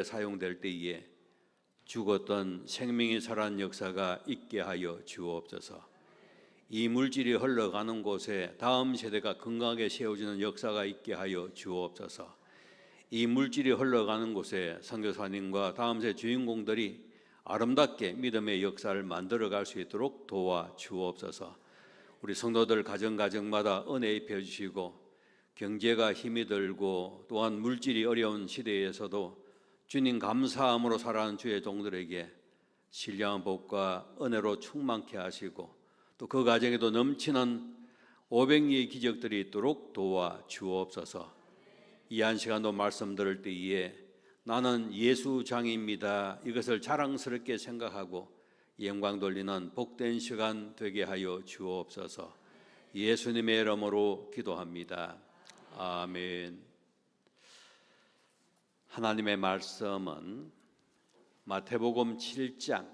사용될 때에 죽었던 생명이 살아난 역사가 있게 하여 주옵소서. 이 물질이 흘러가는 곳에 다음 세대가 건강하게 세워지는 역사가 있게 하여 주옵소서. 이 물질이 흘러가는 곳에 선교사님과 다음 세대 주인공들이 아름답게 믿음의 역사를 만들어갈 수 있도록 도와 주옵소서. 우리 성도들 가정마다 은혜 입혀 주시고, 경제가 힘이 들고 또한 물질이 어려운 시대에서도 주님 감사함으로 살아가는 주의 종들에게 신령한 복과 은혜로 충만케 하시고, 또 그 가정에도 넘치는 500리의 기적들이 있도록 도와 주옵소서. 이 한 시간도 말씀 들을 때에 나는 예수장입니다, 이것을 자랑스럽게 생각하고 영광 돌리는 복된 시간 되게 하여 주옵소서. 예수님의 이름으로 기도합니다. 아멘. 하나님의 말씀은 마태복음 7장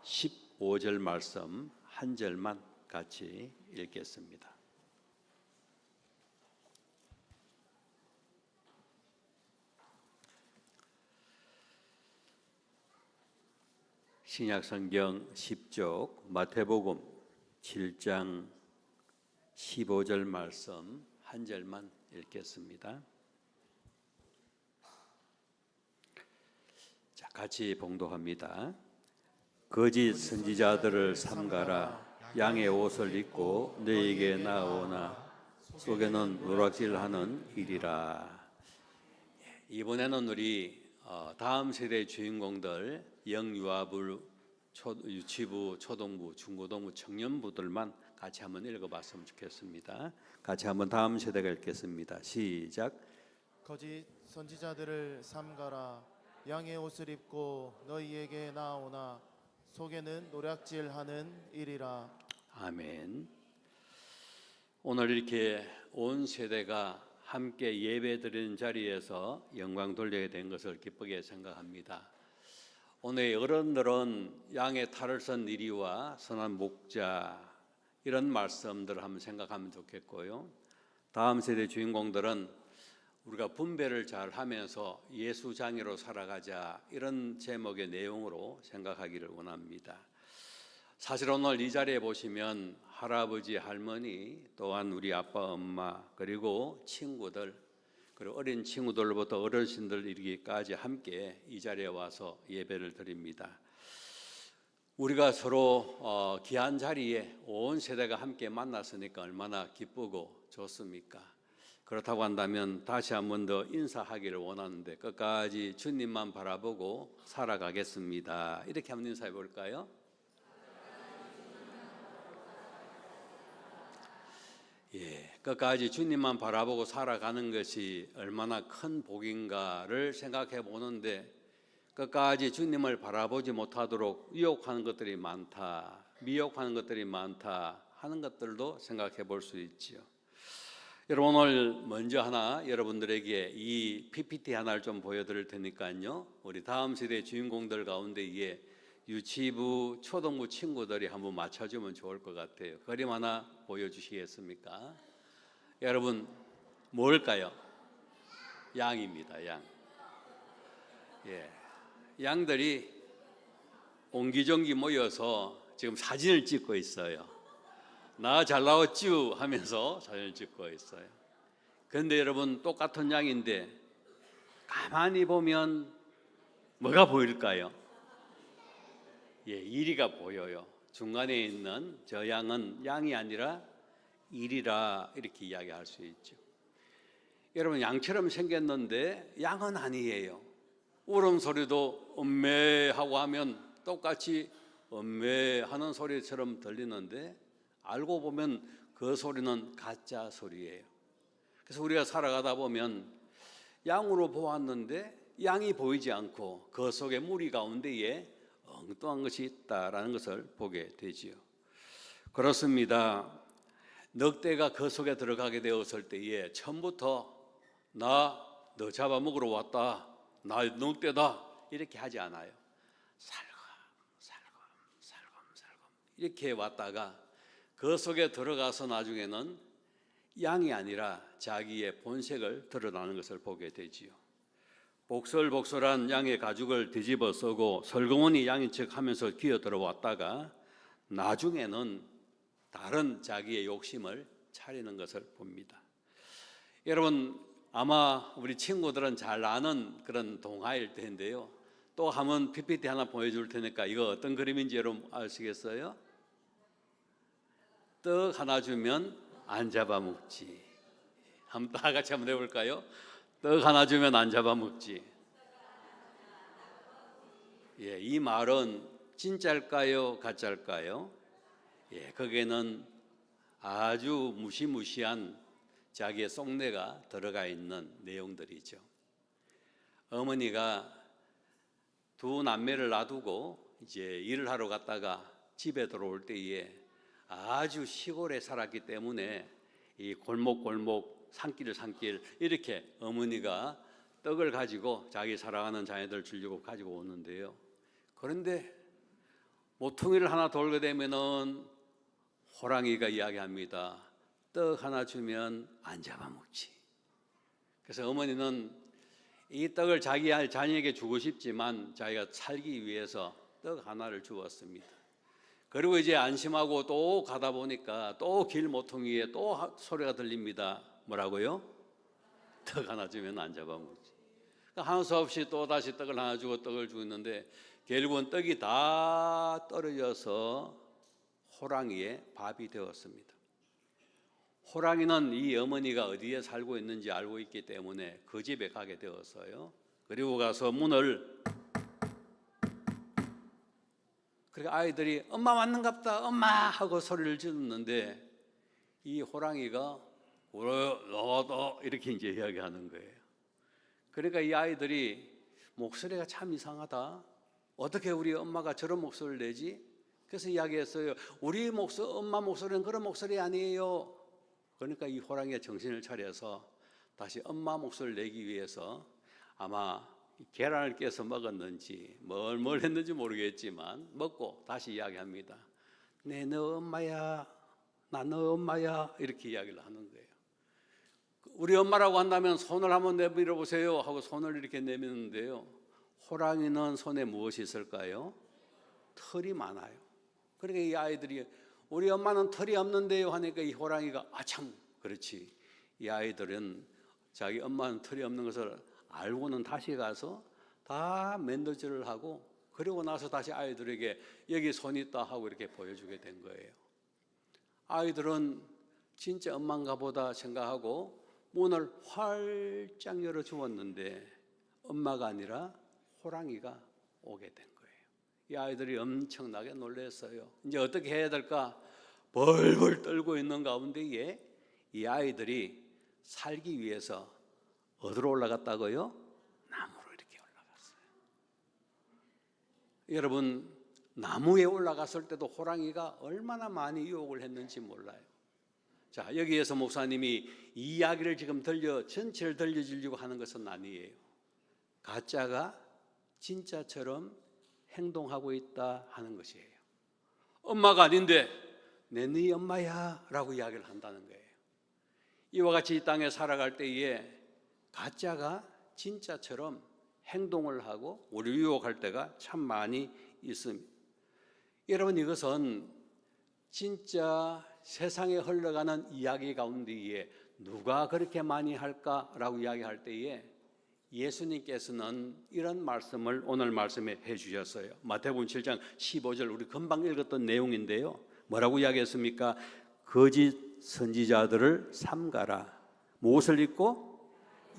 15절 말씀 한 절만 같이 읽겠습니다. 신약성경 10쪽 마태복음 7장 15절 말씀 한 절만 읽겠습니다. 자, 같이 봉독합니다. 거짓 선지자들을 삼가라. 양의 옷을 입고 너에게 나오나 속에는 노략질하는 일이라. 이번에는 우리 다음 세대의 주인공들 영유아부, 유치부, 초등부, 중고등부, 청년부들만 같이 한번 읽어봤으면 좋겠습니다. 같이 한번 다음 세대가 읽겠습니다. 시작. 거짓 선지자들을 삼가라. 양의 옷을 입고 너희에게 나오나 속에는 노략질하는 일이라. 아멘. 오늘 이렇게 온 세대가 함께 예배드리는 자리에서 영광 돌리게 된 것을 기쁘게 생각합니다. 오늘 어른들은 양의 탈을 쓴 이리와 선한 목자, 이런 말씀들을 한번 생각하면 좋겠고요. 다음 세대 주인공들은 우리가 분배를 잘 하면서 예수장애로 살아가자, 이런 제목의 내용으로 생각하기를 원합니다. 사실 오늘 이 자리에 보시면 할아버지, 할머니, 또한 우리 아빠, 엄마, 그리고 친구들, 그리고 어린 친구들로부터 어르신들 이르기까지 함께 이 자리에 와서 예배를 드립니다. 우리가 서로 귀한 자리에 온 세대가 함께 만났으니까 얼마나 기쁘고 좋습니까? 그렇다고 한다면 다시 한 번 더 인사하기를 원하는데 끝까지 주님만 바라보고 살아가겠습니다. 이렇게 한번 인사해 볼까요? 끝까지 주님만 바라보고 살아가는 것이 얼마나 큰 복인가를 생각해 보는데, 끝까지 주님을 바라보지 못하도록 유혹하는 것들이 많다, 미혹하는 것들이 많다 하는 것들도 생각해 볼 수 있지요. 여러분, 오늘 먼저 하나 여러분들에게 이 PPT 하나를 좀 보여드릴 테니까요, 우리 다음 세대의 주인공들 가운데에 유치부, 초등부 친구들이 한번 맞춰주면 좋을 것 같아요. 그림 하나 보여주시겠습니까? 여러분, 뭘까요? 양입니다. 양. 양들이 옹기종기 모여서 지금 사진을 찍고 있어요. 나 잘 나왔쥬 하면서 사진을 찍고 있어요. 그런데 여러분, 똑같은 양인데 가만히 보면 뭐가 보일까요? 이리가 보여요. 중간에 있는 저 양은 양이 아니라 이리라, 이렇게 이야기할 수 있죠. 여러분, 양처럼 생겼는데 양은 아니에요. 울음소리도 엄매하고 하면 똑같이 엄매하는 소리처럼 들리는데 알고 보면 그 소리는 가짜 소리예요. 그래서 우리가 살아가다 보면 양으로 보았는데 양이 보이지 않고 그 속에 무리 가운데에 엉뚱한 것이 있다라는 것을 보게 되지요. 그렇습니다. 늑대가 그 속에 들어가게 되었을 때에 처음부터 나 너 잡아먹으러 왔다, 나 늑대다, 이렇게 하지 않아요. 살금 이렇게 왔다가 그 속에 들어가서 나중에는 양이 아니라 자기의 본색을 드러나는 것을 보게 되지요. 복설복설한 양의 가죽을 뒤집어 쓰고 설거문이 양인 척하면서 기어 들어왔다가 나중에는 다른 자기의 욕심을 차리는 것을 봅니다. 여러분, 아마 우리 친구들은 잘 아는 그런 동화일 텐데요. 또 한번 PPT 하나 보여줄 테니까 이거 어떤 그림인지 여러분 아시겠어요? 떡 하나 주면 안 잡아먹지. 한번 다 같이 한번 해볼까요? 떡 하나 주면 안 잡아먹지. 예, 이 말은 진짜일까요? 가짜일까요? 예, 거기에는 아주 무시무시한 자기의 속내가 들어가 있는 내용들이죠. 어머니가 두 남매를 놔두고 이제 일을 하러 갔다가 집에 들어올 때에 아주 시골에 살았기 때문에 이 골목골목 산길 이렇게 어머니가 떡을 가지고 자기 사랑하는 자녀들 주려고 가지고 오는데요. 그런데 모퉁이를 하나 돌게 되면은 호랑이가 이야기합니다. 떡 하나 주면 안 잡아먹지. 그래서 어머니는 이 떡을 자기 자녀에게 주고 싶지만 자기가 살기 위해서 떡 하나를 주었습니다. 그리고 이제 안심하고 또 가다 보니까 또 길 모퉁이에 또 소리가 들립니다. 뭐라고요? 떡 하나 주면 안 잡아먹지. 그러니까 한 수 없이 또 다시 떡을 하나 주고 떡을 주고 있는데 결국은 떡이 다 떨어져서 호랑이의 밥이 되었습니다. 호랑이는 이 어머니가 어디에 살고 있는지 알고 있기 때문에 그 집에 가게 되었어요. 그리고 가서 문을, 그러니까 아이들이 엄마 왔는갑다 엄마 하고 소리를 지르는데 이 호랑이가 너도 이렇게 이제 이야기하는 거예요. 그러니까 이 아이들이 목소리가 참 이상하다. 어떻게 우리 엄마가 저런 목소리를 내지? 그래서 이야기했어요. 우리 엄마 목소리는 그런 목소리 아니에요. 그러니까 이 호랑이가 정신을 차려서 다시 엄마 목소리를 내기 위해서 아마 계란을 깨서 먹었는지 뭘 했는지 모르겠지만 먹고 다시 이야기합니다. 네, 너 엄마야. 나 너 엄마야. 이렇게 이야기를 하는 거예요. 우리 엄마라고 한다면 손을 한번 내밀어 보세요 하고 손을 이렇게 내미는데요. 호랑이는 손에 무엇이 있을까요? 털이 많아요. 그러니까 이 아이들이 우리 엄마는 털이 없는데요 하니까 이 호랑이가 아참 그렇지. 이 아이들은 자기 엄마는 털이 없는 것을 알고는 다시 가서 다 맨들질을 하고 그리고 나서 다시 아이들에게 여기 손 있다 하고 이렇게 보여주게 된 거예요. 아이들은 진짜 엄마인가 보다 생각하고 문을 활짝 열어주었는데 엄마가 아니라 호랑이가 오게 된 거예요. 이 아이들이 엄청나게 놀랐어요. 이제 어떻게 해야 될까? 벌벌 떨고 있는 가운데에 이 아이들이 살기 위해서 어디로 올라갔다고요? 나무로 이렇게 올라갔어요. 여러분, 나무에 올라갔을 때도 호랑이가 얼마나 많이 유혹을 했는지 몰라요. 자, 여기에서 목사님이 이 이야기를 지금 전체를 들려주려고 하는 것은 아니에요. 가짜가 진짜처럼 행동하고 있다 하는 것이에요. 엄마가 아닌데 네 엄마야 라고 이야기를 한다는 거예요. 이와 같이 이 땅에 살아갈 때에 가짜가 진짜처럼 행동을 하고 우리 유혹할 때가 참 많이 있습니다. 여러분, 이것은 진짜 세상에 흘러가는 이야기 가운데에 누가 그렇게 많이 할까라고 이야기할 때에 예수님께서는 이런 말씀을 오늘 말씀에 해주셨어요. 마태복음 7장 15절 우리 금방 읽었던 내용인데요. 뭐라고 이야기했습니까? 거짓 선지자들을 삼가라. 무엇을 입고?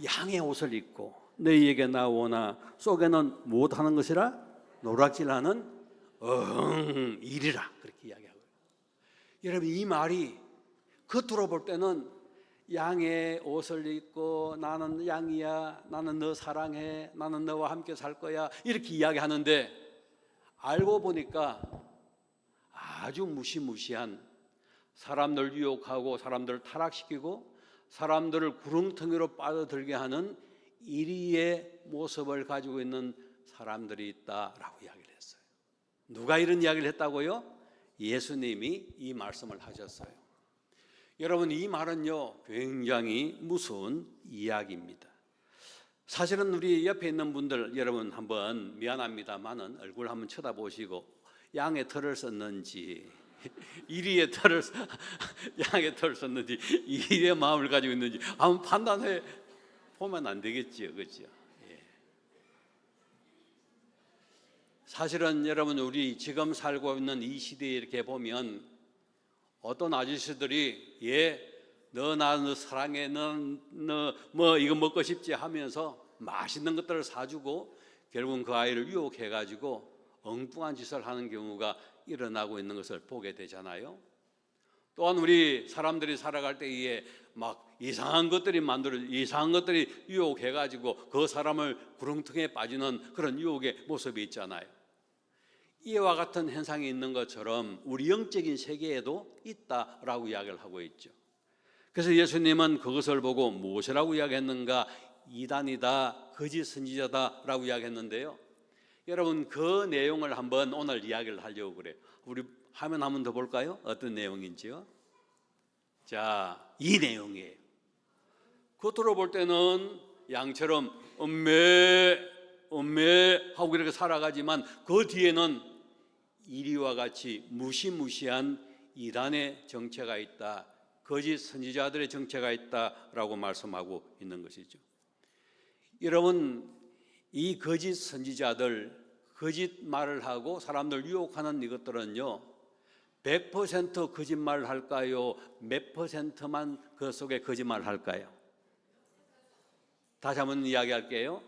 양의 옷을 입고 너희에게 나오나 속에는 무엇하는 것이라? 노략질하는 일이라. 그렇게 이야기하고요. 여러분, 이 말이 겉으로 볼 때는 양의 옷을 입고 나는 양이야, 나는 너 사랑해, 나는 너와 함께 살 거야 이렇게 이야기하는데 알고 보니까 아주 무시무시한 사람들 유혹하고 사람들을 타락시키고 사람들을 구렁텅이로 빠져들게 하는 이리의 모습을 가지고 있는 사람들이 있다라고 이야기를 했어요. 누가 이런 이야기를 했다고요? 예수님이 이 말씀을 하셨어요. 여러분, 이 말은요 굉장히 무서운 이야기입니다. 사실은 우리 옆에 있는 분들 여러분 한번 미안합니다만은 얼굴 한번 쳐다보시고 양의 털을 썼는지 이리의 털을 양의 털을 썼는지 이리의 마음을 가지고 있는지 한번 판단해 보면 안 되겠지요, 그렇죠? 예. 사실은 여러분 우리 지금 살고 있는 이 시대에 이렇게 보면 어떤 아저씨들이 너 사랑해, 너 뭐 이거 먹고 싶지 하면서 맛있는 것들을 사주고 결국은 그 아이를 유혹해가지고 엉뚱한 짓을 하는 경우가 일어나고 있는 것을 보게 되잖아요. 또한 우리 사람들이 살아갈 때에 막 이상한 것들이 유혹해가지고 그 사람을 구렁텅이에 빠지는 그런 유혹의 모습이 있잖아요. 이와 같은 현상이 있는 것처럼 우리 영적인 세계에도 있다라고 이야기를 하고 있죠. 그래서 예수님은 그것을 보고 무엇이라고 이야기했는가? 이단이다, 거짓 선지자다라고 이야기했는데요. 여러분 그 내용을 한번 오늘 이야기를 하려고 그래요. 우리 화면 한번 더 볼까요? 어떤 내용인지요? 자, 이 내용이에요. 겉으로 볼 때는 양처럼 엄매 하고 이렇게 살아가지만 그 뒤에는 이리와 같이 무시무시한 이단의 정체가 있다, 거짓 선지자들의 정체가 있다라고 말씀하고 있는 것이죠. 여러분 이 거짓 선지자들, 거짓말을 하고 사람들 유혹하는 이것들은요 100% 거짓말을 할까요? 몇 %만 그 속에 거짓말을 할까요? 다시 한번 이야기할게요.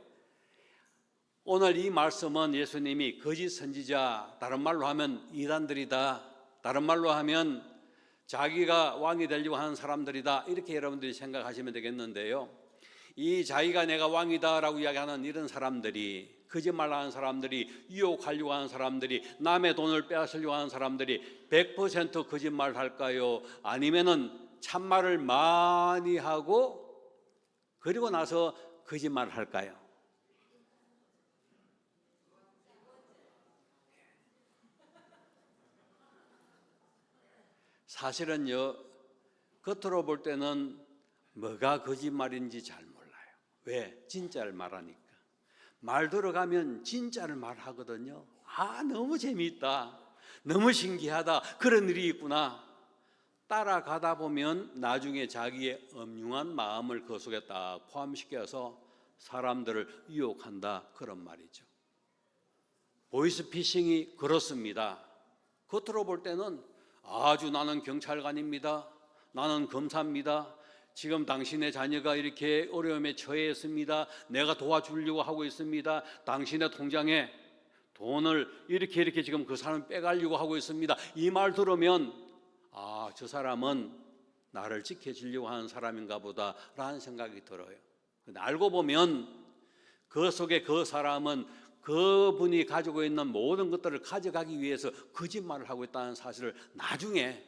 오늘 이 말씀은 예수님이 거짓 선지자, 다른 말로 하면 이단들이다, 다른 말로 하면 자기가 왕이 되려고 하는 사람들이다, 이렇게 여러분들이 생각하시면 되겠는데요. 이 자기가 내가 왕이다라고 이야기하는 이런 사람들이, 거짓말하는 사람들이, 유혹하려고 하는 사람들이, 남의 돈을 빼앗으려고 하는 사람들이 100% 거짓말을 할까요? 아니면은 참말을 많이 하고 그리고 나서 거짓말을 할까요? 사실은요 겉으로 볼 때는 뭐가 거짓말인지 잘 몰라요. 왜? 진짜를 말하니까. 말 들어가면 진짜를 말하거든요. 너무 재미있다, 너무 신기하다, 그런 일이 있구나. 따라가다 보면 나중에 자기의 엄중한 마음을 그 속에 딱 포함시켜서 사람들을 유혹한다, 그런 말이죠. 보이스피싱이 그렇습니다. 겉으로 볼 때는 아주 나는 경찰관입니다, 나는 검사입니다, 지금 당신의 자녀가 이렇게 어려움에 처해 있습니다, 내가 도와주려고 하고 있습니다, 당신의 통장에 돈을 이렇게 지금 그 사람 빼가려고 하고 있습니다. 이 말 들으면 저 사람은 나를 지켜주려고 하는 사람인가 보다 라는 생각이 들어요. 근데 알고 보면 그 속에 그 사람은 그분이 가지고 있는 모든 것들을 가져가기 위해서 거짓말을 하고 있다는 사실을 나중에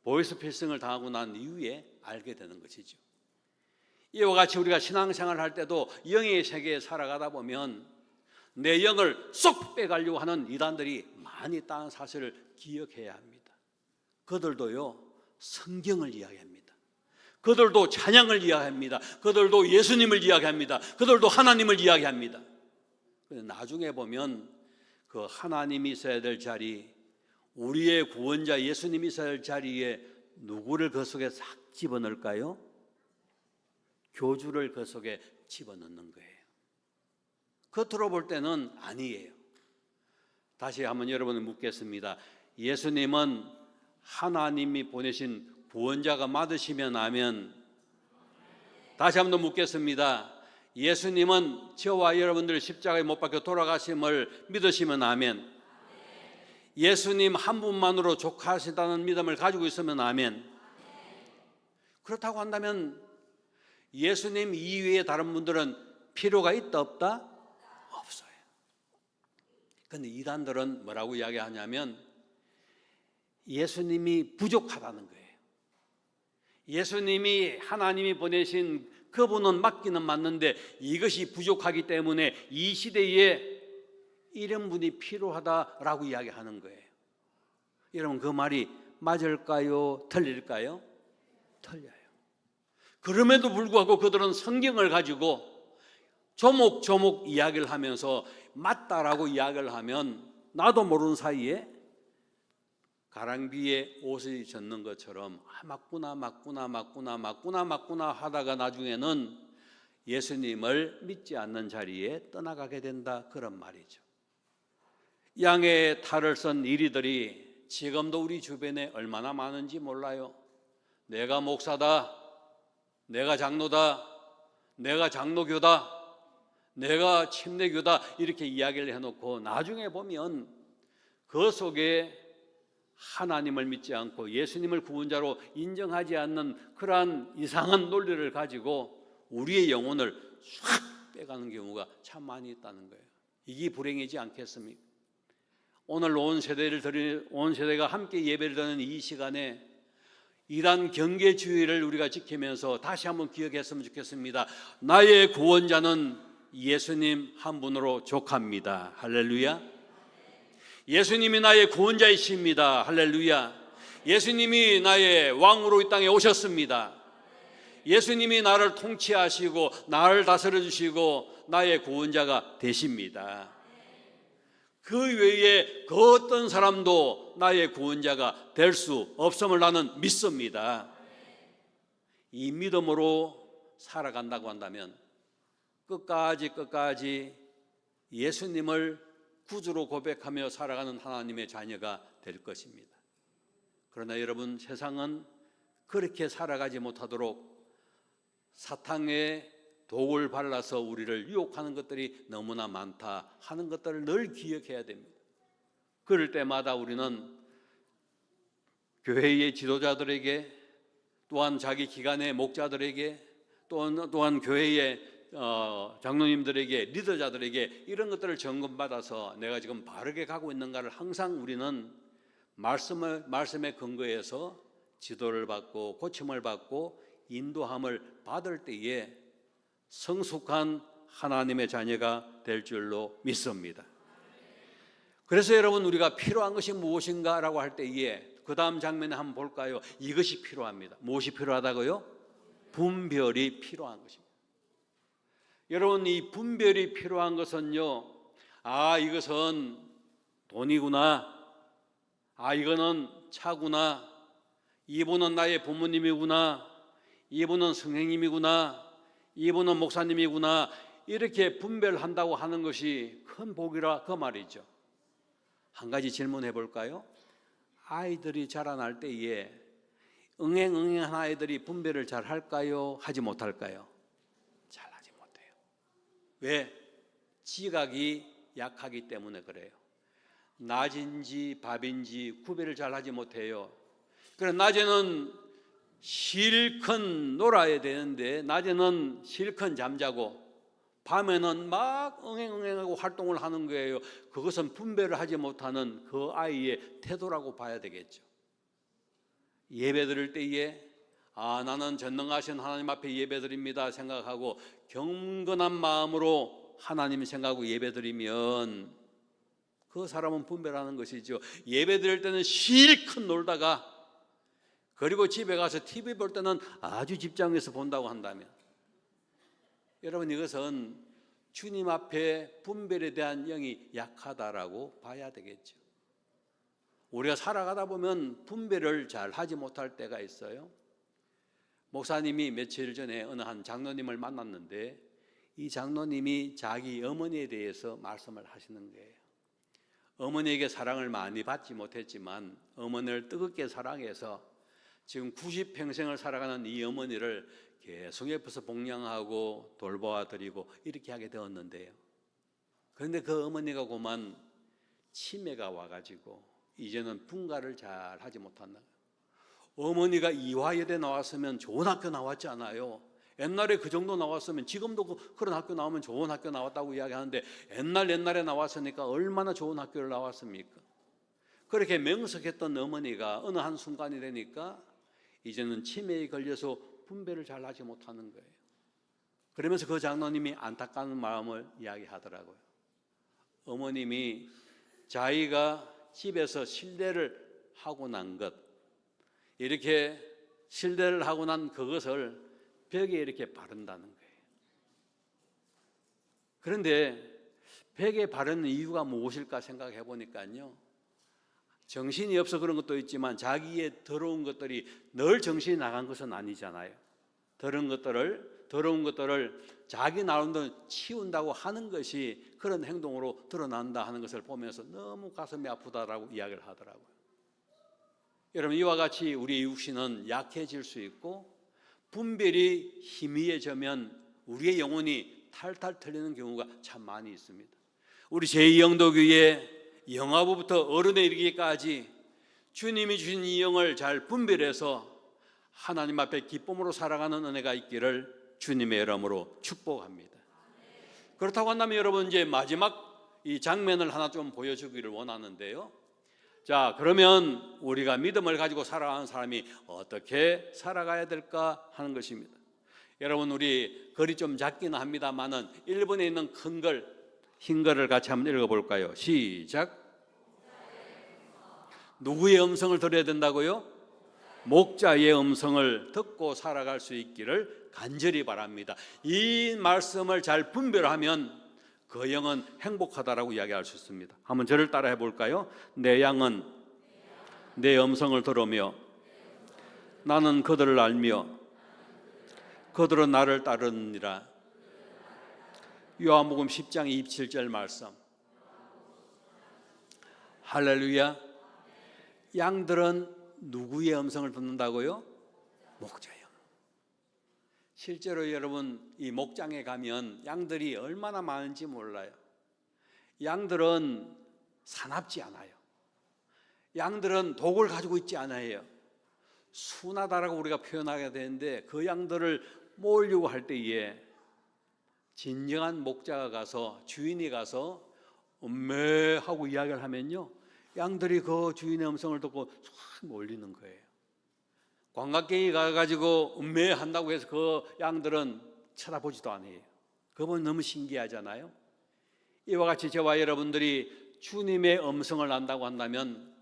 보이스피싱을 당하고 난 이후에 알게 되는 것이죠. 이와 같이 우리가 신앙생활을 할 때도 영의 세계에 살아가다 보면 내 영을 쏙 빼가려고 하는 이단들이 많이 있다는 사실을 기억해야 합니다. 그들도요 성경을 이야기합니다. 그들도 찬양을 이야기합니다. 그들도 예수님을 이야기합니다. 그들도 하나님을 이야기합니다. 나중에 보면 그 하나님이 있어야 될 자리, 우리의 구원자 예수님이 있어야 할 자리에 누구를 그 속에 싹 집어넣을까요? 교주를 그 속에 집어넣는 거예요. 겉으로 볼 때는 아니에요. 다시 한번 여러분을 묻겠습니다. 예수님은 하나님이 보내신 구원자가 맞으시면 아멘. 다시 한번 묻겠습니다. 예수님은 저와 여러분들 십자가에 못 박혀 돌아가심을 믿으시면 아멘. 예수님 한 분만으로 족하시다는 믿음을 가지고 있으면 아멘. 그렇다고 한다면 예수님 이외에 다른 분들은 필요가 있다 없다? 없어요. 그런데 이단들은 뭐라고 이야기하냐면 예수님이 부족하다는 거예요. 예수님이 하나님이 보내신 그분은 맞기는 맞는데 이것이 부족하기 때문에 이 시대에 이런 분이 필요하다라고 이야기하는 거예요. 여러분 그 말이 맞을까요? 틀릴까요? 틀려요. 그럼에도 불구하고 그들은 성경을 가지고 조목조목 이야기를 하면서 맞다라고 이야기를 하면 나도 모르는 사이에 가랑비에 옷을 젖는 것처럼 맞구나 하다가 나중에는 예수님을 믿지 않는 자리에 떠나가게 된다, 그런 말이죠. 양의 탈을 쓴 이리들이 지금도 우리 주변에 얼마나 많은지 몰라요. 내가 목사다, 내가 장로다, 내가 장로교다, 내가 침례교다, 이렇게 이야기를 해놓고 나중에 보면 그 속에 하나님을 믿지 않고 예수님을 구원자로 인정하지 않는 그러한 이상한 논리를 가지고 우리의 영혼을 싹 빼가는 경우가 참 많이 있다는 거예요. 이게 불행이지 않겠습니까? 오늘 온 세대가 함께 예배를 드리는 이 시간에 이러한 경계주의를 우리가 지키면서 다시 한번 기억했으면 좋겠습니다. 나의 구원자는 예수님 한 분으로 족합니다. 할렐루야. 예수님이 나의 구원자이십니다. 할렐루야. 예수님이 나의 왕으로 이 땅에 오셨습니다. 예수님이 나를 통치하시고 나를 다스려 주시고 나의 구원자가 되십니다. 그 외에 그 어떤 사람도 나의 구원자가 될 수 없음을 나는 믿습니다. 이 믿음으로 살아간다고 한다면 끝까지 예수님을 구주로 고백하며 살아가는 하나님의 자녀가 될 것입니다. 그러나 여러분, 세상은 그렇게 살아가지 못하도록 사탄의 독을 발라서 우리를 유혹하는 것들이 너무나 많다 하는 것들을 늘 기억해야 됩니다. 그럴 때마다 우리는 교회의 지도자들에게, 또한 자기 기관의 목자들에게, 또한 교회의 장로님들에게, 리더자들에게 이런 것들을 점검받아서 내가 지금 바르게 가고 있는가를 항상 우리는 말씀에 근거해서 지도를 받고 고침을 받고 인도함을 받을 때에 성숙한 하나님의 자녀가 될 줄로 믿습니다. 그래서 여러분, 우리가 필요한 것이 무엇인가 라고 할 때에 그 다음 장면에 한번 볼까요? 이것이 필요합니다. 무엇이 필요하다고요? 분별이 필요한 것입니다. 여러분, 이 분별이 필요한 것은요, 이것은 돈이구나, 이거는 차구나, 이분은 나의 부모님이구나, 이분은 선생님이구나, 이분은 목사님이구나, 이렇게 분별한다고 하는 것이 큰 복이라 그 말이죠. 한 가지 질문해 볼까요? 아이들이 자라날 때에 응행한 아이들이 분별을 잘 할까요? 하지 못할까요? 잘 하지 못해요. 왜? 지각이 약하기 때문에 그래요. 낮인지 밥인지 구별을 잘 하지 못해요. 그래서 낮에는 실컷 놀아야 되는데 낮에는 실컷 잠자고 밤에는 막 응행하고 활동을 하는 거예요. 그것은 분별을 하지 못하는 그 아이의 태도라고 봐야 되겠죠. 예배 드릴 때에 나는 전능하신 하나님 앞에 예배 드립니다 생각하고 경건한 마음으로 하나님 생각하고 예배 드리면 그 사람은 분별하는 것이죠. 예배 드릴 때는 실컷 놀다가 그리고 집에 가서 TV 볼 때는 아주 집중해서 본다고 한다면, 여러분, 이것은 주님 앞에 분별에 대한 영이 약하다라고 봐야 되겠죠. 우리가 살아가다 보면 분별을 잘 하지 못할 때가 있어요. 목사님이 며칠 전에 어느 한 장로님을 만났는데 이 장로님이 자기 어머니에 대해서 말씀을 하시는 거예요. 어머니에게 사랑을 많이 받지 못했지만 어머니를 뜨겁게 사랑해서 지금 90평생을 살아가는 이 어머니를 계속 옆에서 복양하고 돌보아 드리고 이렇게 하게 되었는데요. 그런데 그 어머니가 그만 치매가 와가지고 이제는 분가를 잘 하지 못한다. 어머니가 이화여대 나왔으면 좋은 학교 나왔지 않아요? 옛날에 그 정도 나왔으면 지금도 그런 학교 나오면 좋은 학교 나왔다고 이야기하는데 옛날에 나왔으니까 얼마나 좋은 학교를 나왔습니까? 그렇게 명석했던 어머니가 어느 한순간이 되니까 이제는 치매에 걸려서 분별을 잘 하지 못하는 거예요. 그러면서 그 장로님이 안타까운 마음을 이야기하더라고요. 어머님이 자기가 집에서 실례를 하고 난 것, 이렇게 실례를 하고 난 그것을 벽에 이렇게 바른다는 거예요. 그런데 벽에 바르는 이유가 무엇일까 생각해 보니까요, 정신이 없어 그런 것도 있지만 자기의 더러운 것들이 늘 정신이 나간 것은 아니잖아요. 더러운 것들을 자기 나름대로 치운다고 하는 것이 그런 행동으로 드러난다 하는 것을 보면서 너무 가슴이 아프다라고 이야기를 하더라고요. 여러분, 이와 같이 우리의 육신은 약해질 수 있고 분별이 희미해지면 우리의 영혼이 탈탈 털리는 경우가 참 많이 있습니다. 우리 제2영도교회 영아부부터 어른에 이르기까지 주님이 주신 이 영을 잘 분별해서 하나님 앞에 기쁨으로 살아가는 은혜가 있기를 주님의 이름으로 축복합니다. 그렇다고 한다면 여러분, 이제 마지막 이 장면을 하나 좀 보여주기를 원하는데요. 자, 그러면 우리가 믿음을 가지고 살아가는 사람이 어떻게 살아가야 될까 하는 것입니다. 여러분, 우리 글이 좀 작기는 합니다만은 1번에 있는 큰 글, 흰 글을 같이 한번 읽어볼까요? 시작. 누구의 음성을 들어야 된다고요? 목자의 음성을 듣고 살아갈 수 있기를 간절히 바랍니다. 이 말씀을 잘 분별하면 그 영은 행복하다라고 이야기할 수 있습니다. 한번 저를 따라해 볼까요? 내 양은 내 음성을 들으며 나는 그들을 알며 그들은 나를 따르느니라. 요한복음 10장 27절 말씀. 할렐루야. 양들은 누구의 음성을 듣는다고요? 목자요. 실제로 여러분, 이 목장에 가면 양들이 얼마나 많은지 몰라요. 양들은 사납지 않아요. 양들은 독을 가지고 있지 않아요. 순하다라고 우리가 표현하게 되는데, 그 양들을 모으려고 할 때에 진정한 목자가 가서, 주인이 가서 음메 하고 이야기를 하면요, 양들이 그 주인의 음성을 듣고 쫙 몰리는 거예요. 관광객이 가가지고 음메 한다고 해서 그 양들은 쳐다보지도 않아요. 그건 너무 신기하잖아요. 이와 같이 저와 여러분들이 주님의 음성을 안다고 한다면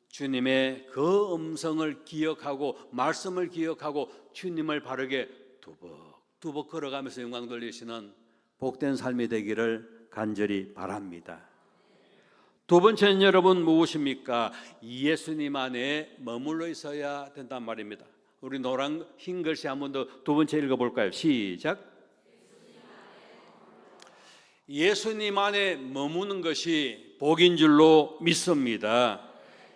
주님의 그 음성을 기억하고 말씀을 기억하고 주님을 바르게 두벅두벅 걸어가면서 영광 돌리시는 복된 삶이 되기를 간절히 바랍니다. 두 번째는 여러분 무엇입니까? 예수님 안에 머물러 있어야 된단 말입니다. 우리 노란 흰 글씨 한 번 더 두 번째 읽어볼까요? 시작. 예수님 안에 머무는 것이 복인 줄로 믿습니다.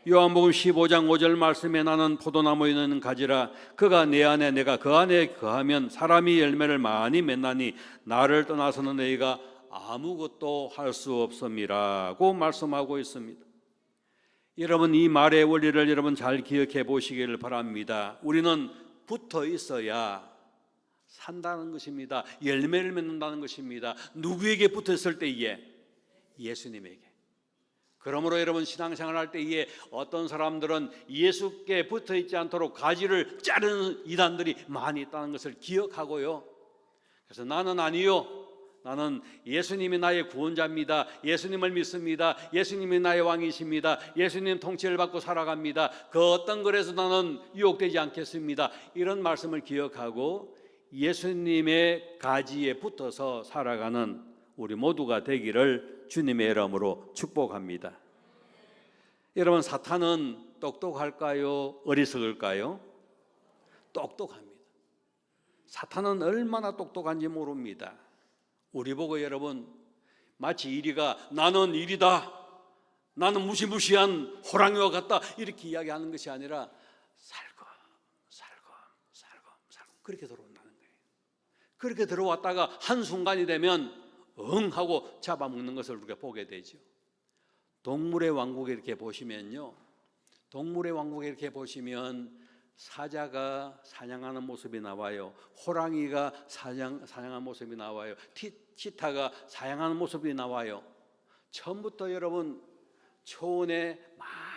요한복음 15장 5절 말씀에 나는 포도나무에 있는 가지라 그가 내 안에 내가 그 안에 거하면 사람이 열매를 많이 맺나니 나를 떠나서는 너희가 아무것도 할 수 없음이라고 말씀하고 있습니다. 여러분, 이 말의 원리를 여러분 잘 기억해 보시기를 바랍니다. 우리는 붙어 있어야 산다는 것입니다. 열매를 맺는다는 것입니다. 누구에게 붙어 있을 때에? 예수님에게. 그러므로 여러분, 신앙생활 할 때에 어떤 사람들은 예수께 붙어 있지 않도록 가지를 자르는 이단들이 많이 있다는 것을 기억하고요. 그래서 나는 아니요, 나는 예수님이 나의 구원자입니다. 예수님을 믿습니다. 예수님이 나의 왕이십니다. 예수님 통치를 받고 살아갑니다. 그 어떤 것에서 나는 유혹되지 않겠습니다. 이런 말씀을 기억하고 예수님의 가지에 붙어서 살아가는 우리 모두가 되기를 주님의 이름으로 축복합니다. 여러분, 사탄은 똑똑할까요? 어리석을까요? 똑똑합니다. 사탄은 얼마나 똑똑한지 모릅니다. 우리 보고 여러분, 마치 이리가 나는 이리다, 나는 무시무시한 호랑이와 같다 이렇게 이야기하는 것이 아니라 살금 그렇게 들어온다는 거예요. 그렇게 들어왔다가 한순간이 되면 응 하고 잡아먹는 것을 우리가 보게 되죠. 동물의 왕국에 이렇게 보시면요, 동물의 왕국에 이렇게 보시면 사자가 사냥하는 모습이 나와요. 호랑이가 사냥하는 모습이 나와요. 치타가 사냥하는 모습이 나와요. 처음부터 여러분, 초원에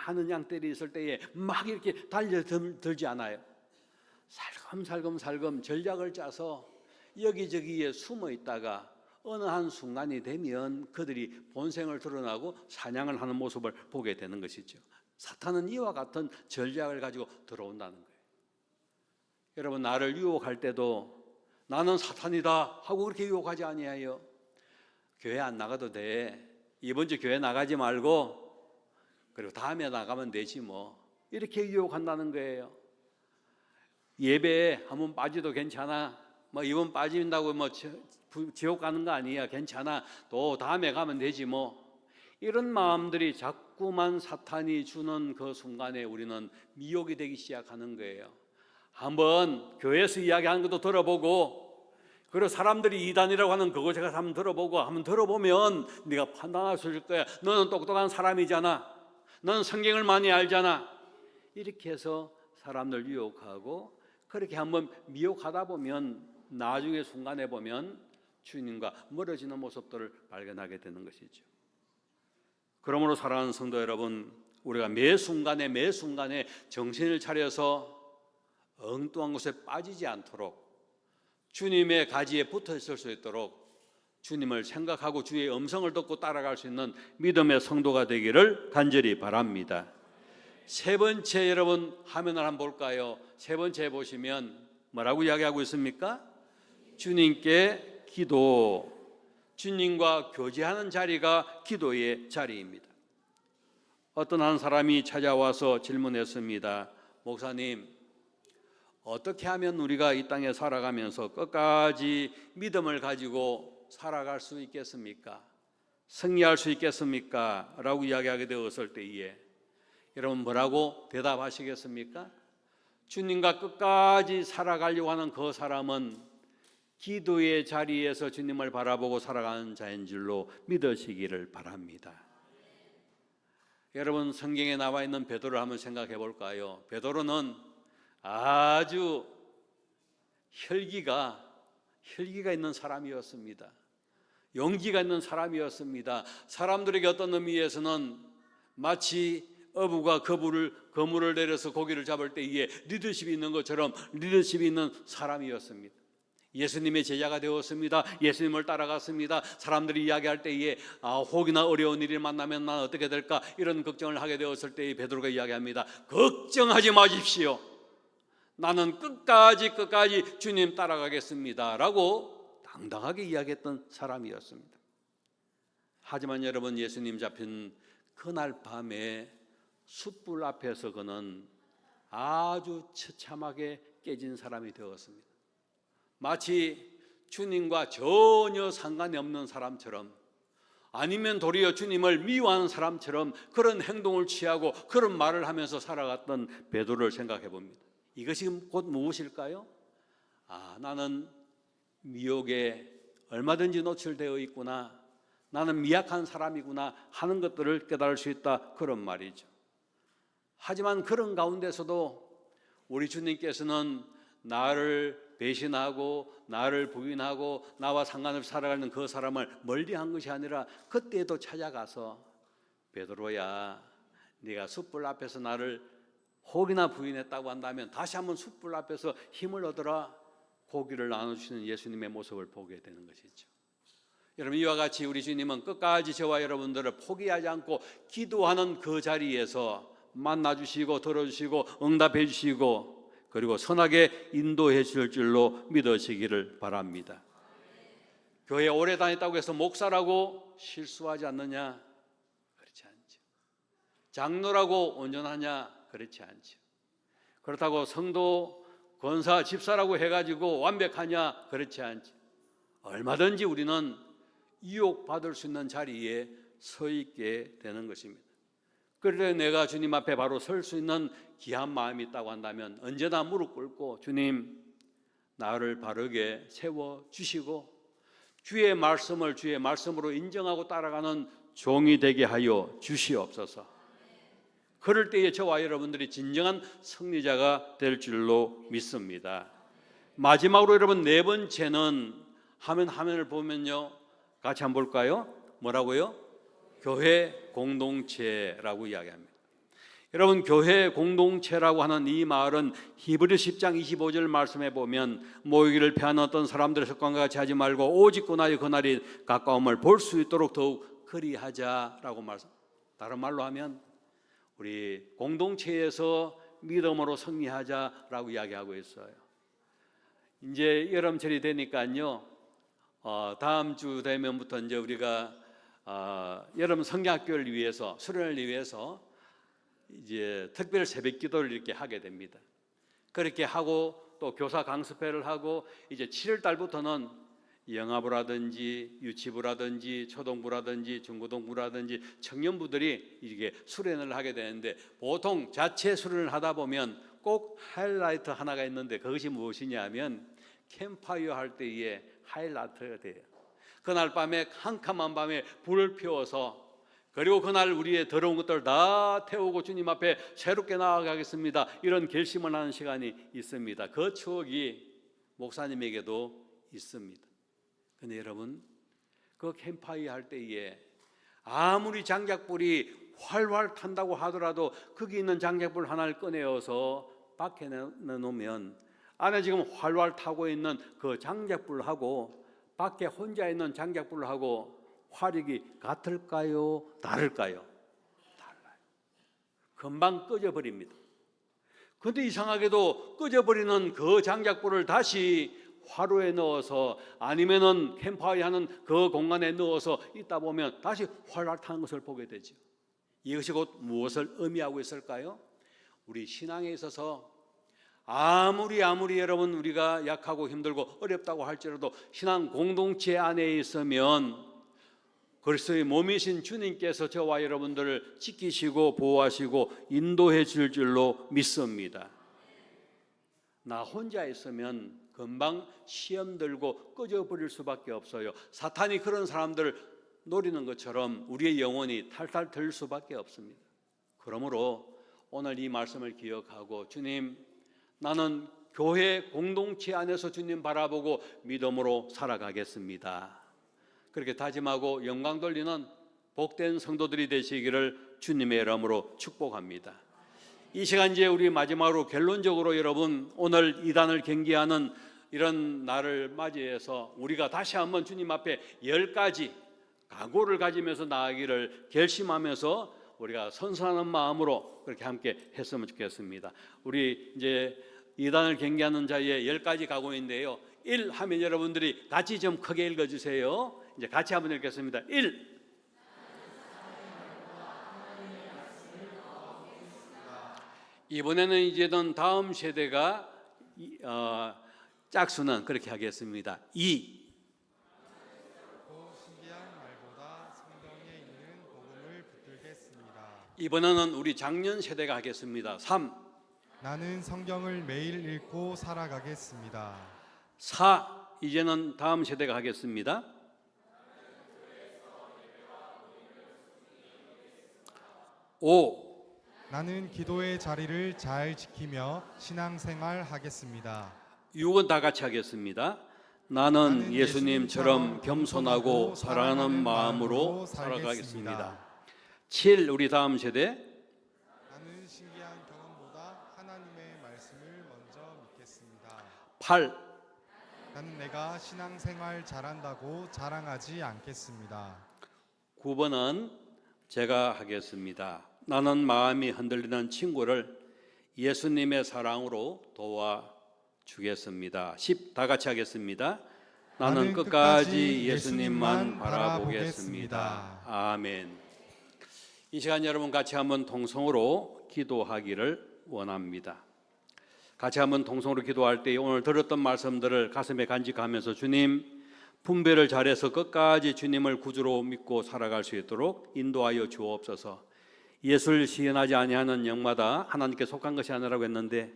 많은 양떼들이 있을 때에 막 이렇게 달려들지 않아요. 살금살금 전략을 짜서 여기저기에 숨어 있다가 어느 한 순간이 되면 그들이 본성을 드러나고 사냥을 하는 모습을 보게 되는 것이죠. 사탄은 이와 같은 전략을 가지고 들어온다는 거예요. 여러분, 나를 유혹할 때도 나는 사탄이다 하고 그렇게 유혹하지 아니하여 교회 안 나가도 돼. 이번 주 교회 나가지 말고 그리고 다음에 나가면 되지 뭐. 이렇게 유혹한다는 거예요. 예배에 한번 빠져도 괜찮아. 뭐 이번 빠진다고 뭐 지옥 가는 거 아니야. 괜찮아. 또 다음에 가면 되지 뭐. 이런 마음들이 자꾸만 사탄이 주는 그 순간에 우리는 미혹이 되기 시작하는 거예요. 한번 교회에서 이야기하는 것도 들어보고, 그리고 사람들이 이단이라고 하는 그거 제가 한번 들어보고, 한번 들어보면 네가 판단할 수 있을 거야. 너는 똑똑한 사람이잖아. 너는 성경을 많이 알잖아. 이렇게 해서 사람들 유혹하고, 그렇게 한번 미혹하다 보면 나중에 순간에 보면 주님과 멀어지는 모습들을 발견하게 되는 것이죠. 그러므로 사랑하는 성도 여러분, 우리가 매 순간에 정신을 차려서 엉뚱한 곳에 빠지지 않도록, 주님의 가지에 붙어 있을 수 있도록 주님을 생각하고 주의 음성을 듣고 따라갈 수 있는 믿음의 성도가 되기를 간절히 바랍니다. 세 번째, 여러분 화면을 한번 볼까요? 세 번째 보시면 뭐라고 이야기하고 있습니까? 주님께 기도. 주님과 교제하는 자리가 기도의 자리입니다. 어떤 한 사람이 찾아와서 질문했습니다. 목사님, 어떻게 하면 우리가 이 땅에 살아가면서 끝까지 믿음을 가지고 살아갈 수 있겠습니까? 승리할 수 있겠습니까? 라고 이야기하게 되었을 때에 여러분 뭐라고 대답하시겠습니까? 주님과 끝까지 살아가려고 하는 그 사람은 기도의 자리에서 주님을 바라보고 살아가는 자인 줄로 믿으시기를 바랍니다. 여러분 성경에 나와 있는 베드로를 한번 생각해 볼까요? 베드로는 아주 혈기가 있는 사람이었습니다. 용기가 있는 사람이었습니다. 사람들에게 어떤 의미에서는 마치 어부가 그물을 내려서 고기를 잡을 때에 리더십이 있는 것처럼 리더십이 있는 사람이었습니다. 예수님의 제자가 되었습니다. 예수님을 따라갔습니다. 사람들이 이야기할 때에 혹이나 어려운 일을 만나면 난 어떻게 될까 이런 걱정을 하게 되었을 때에 베드로가 이야기합니다. 걱정하지 마십시오. 나는 끝까지 주님 따라가겠습니다 라고 당당하게 이야기했던 사람이었습니다. 하지만 여러분 예수님 잡힌 그날 밤에 숯불 앞에서 그는 아주 처참하게 깨진 사람이 되었습니다. 마치 주님과 전혀 상관이 없는 사람처럼, 아니면 도리어 주님을 미워하는 사람처럼 그런 행동을 취하고 그런 말을 하면서 살아갔던 베드로를 생각해 봅니다. 이것이 곧 무엇일까요? 나는 미혹에 얼마든지 노출되어 있구나, 나는 미약한 사람이구나 하는 것들을 깨달을 수 있다, 그런 말이죠. 하지만 그런 가운데서도 우리 주님께서는 나를 배신하고 나를 부인하고 나와 상관없이 살아가는 그 사람을 멀리한 것이 아니라 그때도 찾아가서 베드로야, 네가 숯불 앞에서 나를 혹이나 부인했다고 한다면 다시 한번 숯불 앞에서 힘을 얻어라, 고기를 나눠주시는 예수님의 모습을 보게 되는 것이죠. 여러분 이와 같이 우리 주님은 끝까지 저와 여러분들을 포기하지 않고 기도하는 그 자리에서 만나주시고 들어주시고 응답해 주시고 그리고 선하게 인도해 주실 줄로 믿으시기를 바랍니다. 교회 오래 다녔다고 해서 목사라고 실수하지 않느냐? 그렇지 않죠. 장로라고 온전하냐? 그렇지 않죠. 그렇다고 성도, 권사, 집사라고 해가지고 완벽하냐? 그렇지 않죠. 얼마든지 우리는 유혹받을 수 있는 자리에 서 있게 되는 것입니다. 그런데 내가 주님 앞에 바로 설 수 있는 귀한 마음이 있다고 한다면 언제나 무릎 꿇고 주님, 나를 바르게 세워주시고 주의 말씀을 주의 말씀으로 인정하고 따라가는 종이 되게 하여 주시옵소서. 그럴 때에 저와 여러분들이 진정한 승리자가 될 줄로 믿습니다. 마지막으로 여러분 네 번째는 화면을 보면요, 같이 한번 볼까요? 뭐라고요? 교회 공동체라고 이야기합니다. 여러분 교회 공동체라고 하는 이 말은 히브리서 10장 25절 말씀에 보면 모이기를 피하는 어떤 사람들의 습관과 같이 하지 말고 오직 그날이 가까움을 볼 수 있도록 더욱 그리하자라고 말씀. 다른 말로 하면 우리 공동체에서 믿음으로 승리하자라고 이야기하고 있어요. 이제 여름철이 되니까요, 다음 주 되면부터 이제 우리가 여러분 성경학교를 위해서 수련을 위해서 이제 특별 새벽 기도를 이렇게 하게 됩니다. 그렇게 하고 또 교사 강습회를 하고 이제 7월 달부터는 영아부라든지 유치부라든지 초등부라든지 중고등부라든지 청년부들이 이게 수련을 하게 되는데, 보통 자체 수련을 하다 보면 꼭 하이라이트 하나가 있는데 그것이 무엇이냐면 캠파이어 할 때의 하이라이트가 돼요. 그날 밤에 캄캄한 밤에 불을 피워서, 그리고 그날 우리의 더러운 것들을 다 태우고 주님 앞에 새롭게 나아가겠습니다, 이런 결심을 하는 시간이 있습니다. 그 추억이 목사님에게도 있습니다. 근데 여러분, 그 캠파이어 할 때에 아무리 장작불이 활활 탄다고 하더라도 거기 있는 장작불 하나를 꺼내어서 밖에 내놓으면 안에 지금 활활 타고 있는 그 장작불하고 밖에 혼자 있는 장작불하고 화력이 같을까요? 다를까요? 달라요. 금방 꺼져버립니다. 그런데 이상하게도 꺼져버리는 그 장작불을 다시 화로에 넣어서 아니면은 캠파이어 하는 그 공간에 넣어서 있다 보면 다시 활활 타는 것을 보게 되죠. 이것이 곧 무엇을 의미하고 있을까요? 우리 신앙에 있어서 아무리 여러분 우리가 약하고 힘들고 어렵다고 할지라도 신앙 공동체 안에 있으면 그리스도의 몸이신 주님께서 저와 여러분들을 지키시고 보호하시고 인도해 줄 줄로 믿습니다. 나 혼자 있으면 금방 시험 들고 꺼져버릴 수밖에 없어요. 사탄이 그런 사람들을 노리는 것처럼 우리의 영혼이 탈탈 들 수밖에 없습니다. 그러므로 오늘 이 말씀을 기억하고, 주님, 나는 교회 공동체 안에서 주님 바라보고 믿음으로 살아가겠습니다, 그렇게 다짐하고 영광 돌리는 복된 성도들이 되시기를 주님의 이름으로 축복합니다. 이 시간 이제 우리 마지막으로 결론적으로 여러분, 오늘 이단을 경계하는 이런 날을 맞이해서 우리가 다시 한번 주님 앞에 10가지 각오를 가지면서 나아가기를 결심하면서 우리가 선선한 마음으로 그렇게 함께 했으면 좋겠습니다. 우리 이제 이단을 경계하는 자의 10가지 각오인데요, 1 하면 여러분들이 같이 좀 크게 읽어주세요. 이제 같이 한번 읽겠습니다. 1. 이번에는 이제는 다음 세대가 짝수는 그렇게 하겠습니다. 2. 신기한 말보다 성경에 있는 복음을 붙들겠습니다. 이번에는 우리 작년 세대가 하겠습니다. 3. 나는 성경을 매일 읽고 살아가겠습니다. 4. 이제는 다음 세대가 하겠습니다. 5. 나는 기도의 자리를 잘 지키며 신앙생활 하겠습니다. 6은 다 같이 하겠습니다. 나는 예수님처럼 겸손하고 사랑하는 마음으로 살아가겠습니다. 7. 우리 다음 세대. 나는 신기한 경험보다 하나님의 말씀을 먼저 믿겠습니다. 8. 나는 내가 신앙생활 잘한다고 자랑하지 않겠습니다. 9번은 제가 하겠습니다. 나는 마음이 흔들리는 친구를 예수님의 사랑으로 도와주겠습니다. 10. 다 같이 하겠습니다. 나는 끝까지 예수님만 바라보겠습니다. 아멘. 이 시간 여러분 같이 한번 통성으로 기도하기를 원합니다. 같이 한번 통성으로 기도할 때 오늘 들었던 말씀들을 가슴에 간직하면서, 주님, 분별을 잘해서 끝까지 주님을 구주로 믿고 살아갈 수 있도록 인도하여 주옵소서. 예수를 시인하지 아니하는 영마다 하나님께 속한 것이 아니라고 했는데,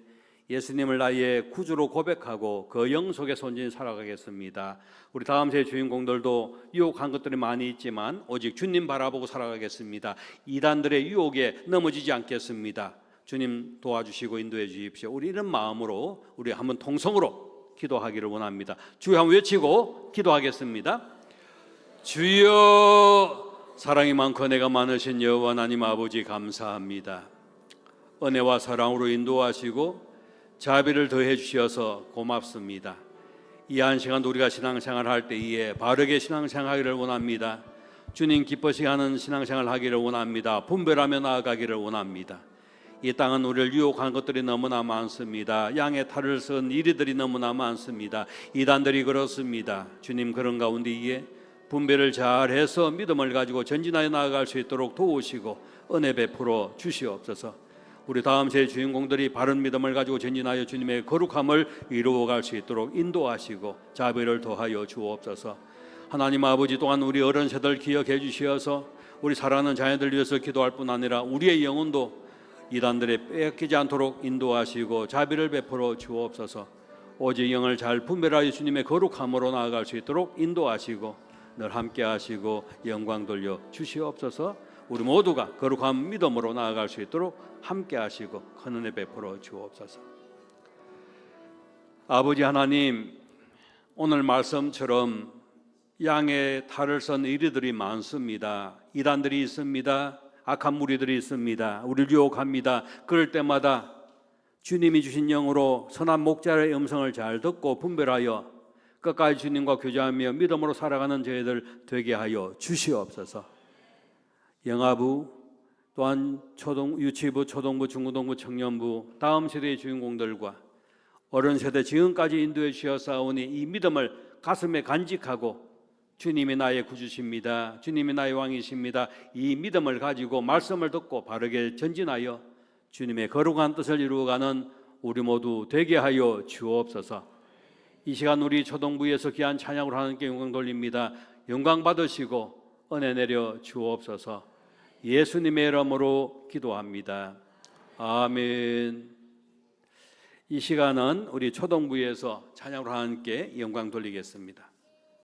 예수님을 나의 구주로 고백하고 그 영 속에서 온전히 살아가겠습니다. 우리 다음 세대 주인공들도 유혹한 것들이 많이 있지만 오직 주님 바라보고 살아가겠습니다. 이단들의 유혹에 넘어지지 않겠습니다. 주님 도와주시고 인도해 주십시오. 우리 이런 마음으로 우리 한번 통성으로 기도하기를 원합니다. 주여 한번 외치고 기도하겠습니다. 주여, 사랑이 많고 은혜가 많으신 여호와 하나님 아버지, 감사합니다. 은혜와 사랑으로 인도하시고 자비를 더해 주셔서 고맙습니다. 이 한 시간 우리가 신앙생활 할 때에 바르게 신앙생활 하기를 원합니다. 주님 기뻐시게 하는 신앙생활 하기를 원합니다. 분별하며 나아가기를 원합니다. 이 땅은 우리를 유혹한 것들이 너무나 많습니다. 양의 탈을 쓴 이리들이 너무나 많습니다. 이단들이 그렇습니다. 주님, 그런 가운데에 분별을 잘해서 믿음을 가지고 전진하여 나아갈 수 있도록 도우시고 은혜 베풀어 주시옵소서. 우리 다음 세대 주인공들이 바른 믿음을 가지고 전진하여 주님의 거룩함을 이루어갈 수 있도록 인도하시고 자비를 더하여 주옵소서. 하나님 아버지, 또한 우리 어른 세대를 기억해 주시어서 우리 사랑하는 자녀들 위해서 기도할 뿐 아니라 우리의 영혼도 이단들에 빼앗기지 않도록 인도하시고 자비를 베풀어 주옵소서. 오직 영을 잘 분별하여 주님의 거룩함으로 나아갈 수 있도록 인도하시고 늘 함께 하시고 영광 돌려 주시옵소서. 우리 모두가 거룩한 믿음으로 나아갈 수 있도록 함께 하시고 큰 은혜 베풀어 주옵소서. 아버지 하나님, 오늘 말씀처럼 양의 탈을 쓴 이리들이 많습니다. 이단들이 있습니다. 악한 무리들이 있습니다. 우리를 유혹합니다. 그럴 때마다 주님이 주신 영으로 선한 목자의 음성을 잘 듣고 분별하여 끝까지 주님과 교제하며 믿음으로 살아가는 저희들 되게 하여 주시옵소서. 영아부, 또한 유치부, 초등부, 중고등부, 청년부, 다음 세대의 주인공들과 어른 세대 지금까지 인도해 주셨사오니 이 믿음을 가슴에 간직하고 주님이 나의 구주십니다. 주님이 나의 왕이십니다. 이 믿음을 가지고 말씀을 듣고 바르게 전진하여 주님의 거룩한 뜻을 이루어가는 우리 모두 되게 하여 주옵소서. 이 시간 우리 초동부에서 귀한 찬양으로 하나님께 영광 돌립니다. 영광 받으시고 은혜 내려 주옵소서. 예수님의 이름으로 기도합니다. 아멘. 이 시간은 우리 초동부에서 찬양으로 하나님께 영광 돌리겠습니다.